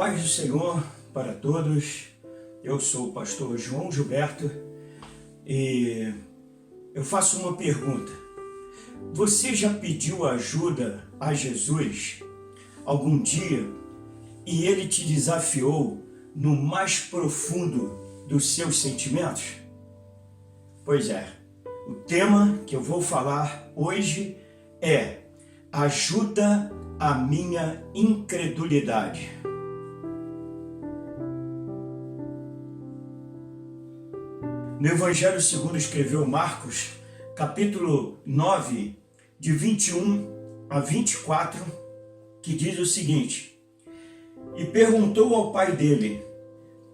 Paz do Senhor para todos. Eu sou o pastor João Gilberto e eu faço uma pergunta. Você já pediu ajuda a Jesus algum dia e ele te desafiou no mais profundo dos seus sentimentos? Pois é, o tema que eu vou falar hoje é ajuda a minha incredulidade. No Evangelho segundo escreveu Marcos, capítulo 9, de 21 a 24, que diz o seguinte: E perguntou ao pai dele,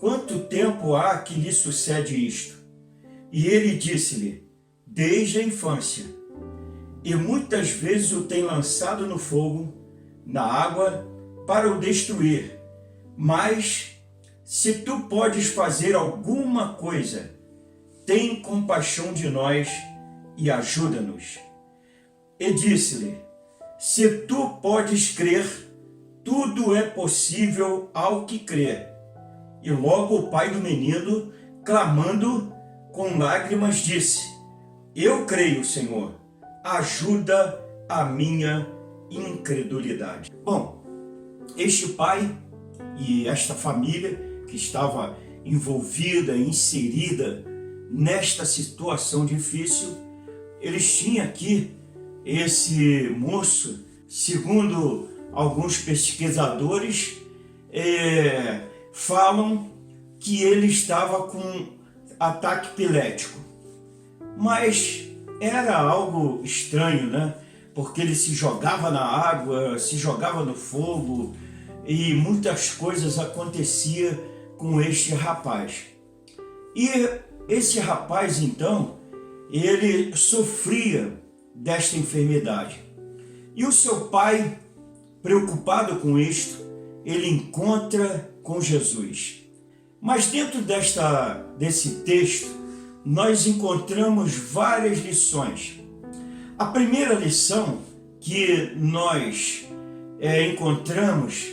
quanto tempo há que lhe sucede isto? E ele disse-lhe, desde a infância, e muitas vezes o tem lançado no fogo, na água, para o destruir. Mas, se tu podes fazer alguma coisa, tem compaixão de nós e ajuda-nos. E disse-lhe, se tu podes crer, tudo é possível ao que crê. E logo o pai do menino, clamando com lágrimas, disse, eu creio, Senhor, ajuda a minha incredulidade. Bom, este pai e esta família que estava envolvida, inserida nesta situação difícil, eles tinham aqui esse moço, segundo alguns pesquisadores, falam que ele estava com ataque epilético. Mas era algo estranho, né? Porque ele se jogava na água, se jogava no fogo e muitas coisas aconteciam com este rapaz. E esse rapaz, então, ele sofria desta enfermidade. E o seu pai, preocupado com isto, ele encontra com Jesus. Mas dentro desse texto, nós encontramos várias lições. A primeira lição que nós encontramos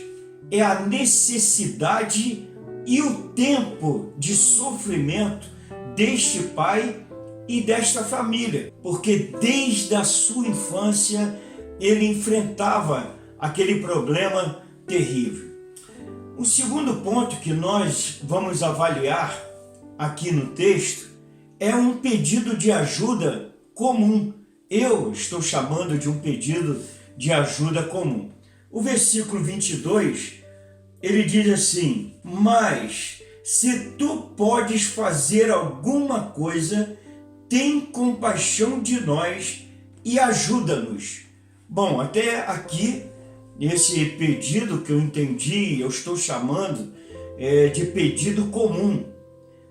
é a necessidade e o tempo de sofrimento deste pai e desta família, porque desde a sua infância ele enfrentava aquele problema terrível. O segundo ponto que nós vamos avaliar aqui no texto é um pedido de ajuda comum. Eu estou chamando de um pedido de ajuda comum. O versículo 22, ele diz assim, mas se tu podes fazer alguma coisa, tem compaixão de nós e ajuda-nos. Bom, até aqui, nesse pedido que eu entendi, eu estou chamando de pedido comum.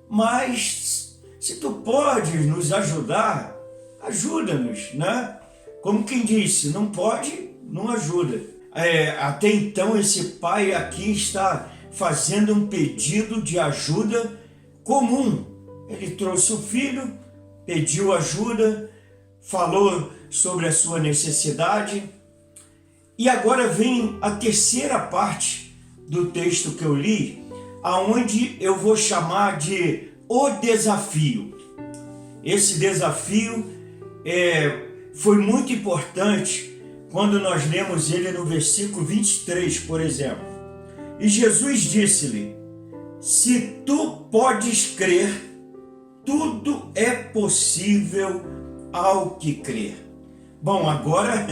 Mas, se tu podes nos ajudar, ajuda-nos, né? Como quem disse, não pode, não ajuda. Até então, esse pai aqui está fazendo um pedido de ajuda comum. Ele trouxe o filho, pediu ajuda, falou sobre a sua necessidade. E agora vem a terceira parte do texto que eu li, aonde eu vou chamar de o desafio. Esse desafio foi muito importante quando nós lemos ele no versículo 23, por exemplo. E Jesus disse-lhe, se tu podes crer, tudo é possível ao que crer. Bom, agora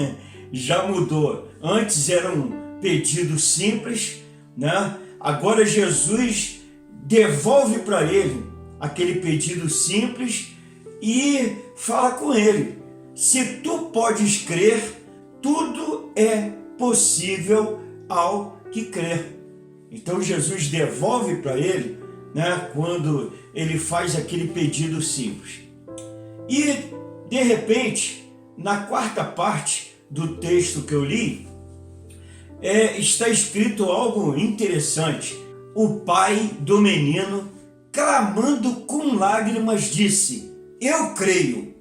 já mudou. Antes era um pedido simples, né? Agora Jesus devolve para ele aquele pedido simples e fala com ele, se tu podes crer, tudo é possível ao que crer. Então Jesus devolve para ele, né, quando ele faz aquele pedido simples. E, de repente, na quarta parte do texto que eu li, está escrito algo interessante. O pai do menino, clamando com lágrimas, disse, eu creio.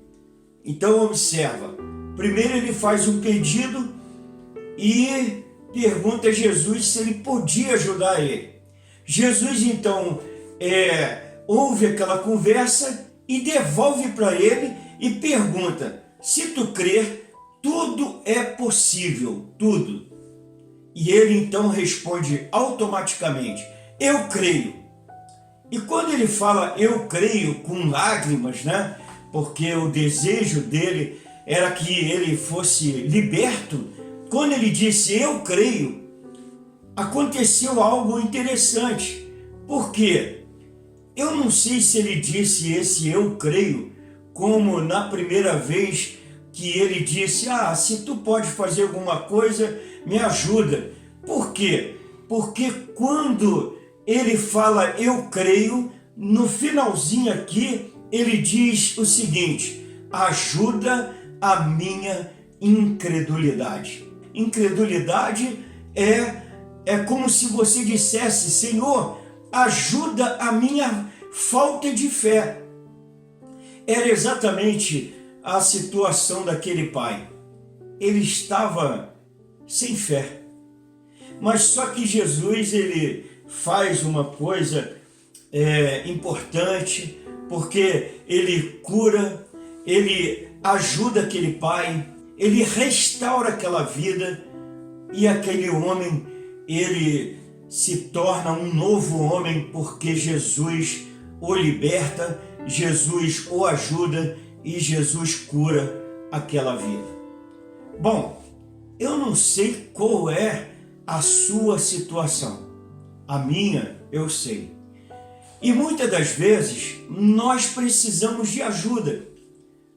Então observa, primeiro ele faz um pedido e pergunta a Jesus se ele podia ajudar ele. Jesus então ouve aquela conversa e devolve para ele e pergunta: se tu crer, tudo é possível, tudo. E ele então responde automaticamente: eu creio. E quando ele fala eu creio com lágrimas, né? Porque o desejo dele era que ele fosse liberto, quando ele disse eu creio, aconteceu algo interessante. Por quê? Eu não sei se ele disse esse eu creio como na primeira vez que ele disse: se tu pode fazer alguma coisa, me ajuda. Por quê? Porque quando ele fala eu creio, no finalzinho aqui ele diz o seguinte: ajuda a minha incredulidade. Incredulidade é como se você dissesse: Senhor, ajuda a minha falta de fé. Era exatamente a situação daquele pai. Ele estava sem fé. Mas só que Jesus, ele faz uma coisa importante, porque ele cura, ele ajuda aquele pai, ele restaura aquela vida, e aquele homem, ele se torna um novo homem, porque Jesus o liberta, Jesus o ajuda e Jesus cura aquela vida. Bom, eu não sei qual é a sua situação, a minha eu sei. E muitas das vezes nós precisamos de ajuda,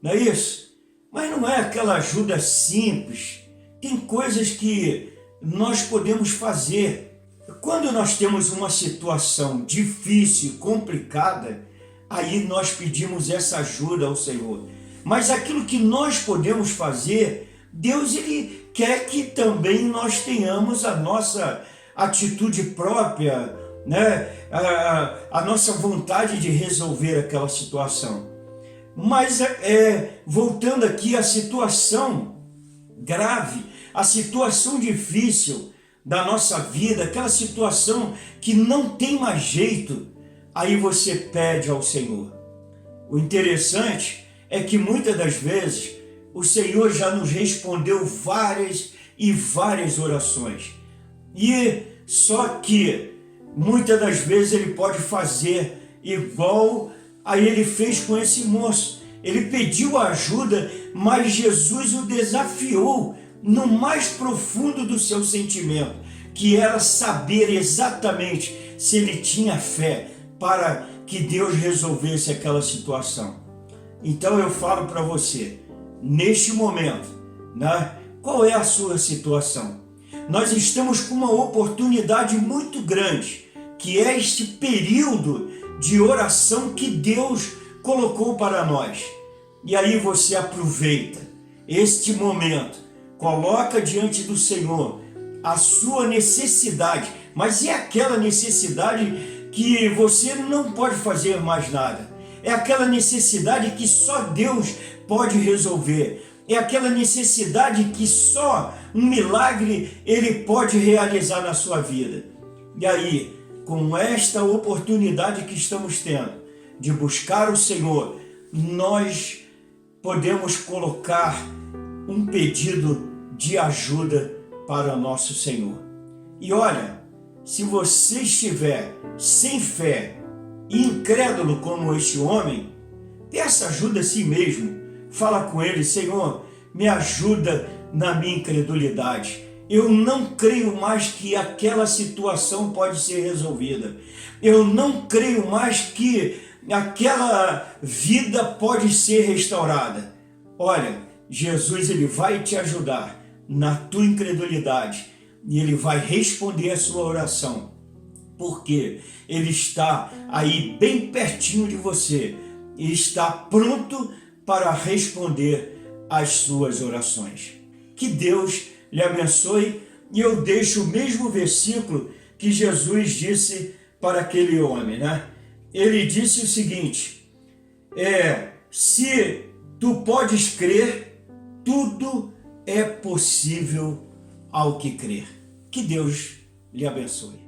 não é isso? Mas não é aquela ajuda simples. Tem coisas que nós podemos fazer. Quando nós temos uma situação difícil, complicada, aí nós pedimos essa ajuda ao Senhor. Mas aquilo que nós podemos fazer, Deus ele quer que também nós tenhamos a nossa atitude própria, né? A nossa vontade de resolver aquela situação. Mas voltando aqui à situação grave, a situação difícil da nossa vida, aquela situação que não tem mais jeito, aí você pede ao Senhor. O interessante é que muitas das vezes o Senhor já nos respondeu várias e várias orações. E só que muitas das vezes ele pode fazer igual a ele fez com esse moço. Ele pediu ajuda, mas Jesus o desafiou no mais profundo do seu sentimento, que era saber exatamente se ele tinha fé para que Deus resolvesse aquela situação. Então eu falo para você, neste momento, né, qual é a sua situação? Nós estamos com uma oportunidade muito grande, que é este período de oração que Deus colocou para nós. E aí você aproveita este momento, coloca diante do Senhor a sua necessidade, mas é aquela necessidade que você não pode fazer mais nada. É aquela necessidade que só Deus pode resolver. É aquela necessidade que só um milagre ele pode realizar na sua vida. E aí, com esta oportunidade que estamos tendo de buscar o Senhor, nós podemos colocar um pedido de ajuda para nosso Senhor. E olha, se você estiver sem fé e incrédulo como este homem, peça ajuda a si mesmo. Fala com ele: Senhor, me ajuda na minha incredulidade. Eu não creio mais que aquela situação pode ser resolvida. Eu não creio mais que aquela vida pode ser restaurada. Olha, Jesus ele vai te ajudar na tua incredulidade e ele vai responder a sua oração, porque ele está aí bem pertinho de você e está pronto para responder às suas orações. Que Deus lhe abençoe, e eu deixo o mesmo versículo que Jesus disse para aquele homem, né? Ele disse o seguinte: se tu podes crer, tudo é possível ao que crer. Que Deus lhe abençoe.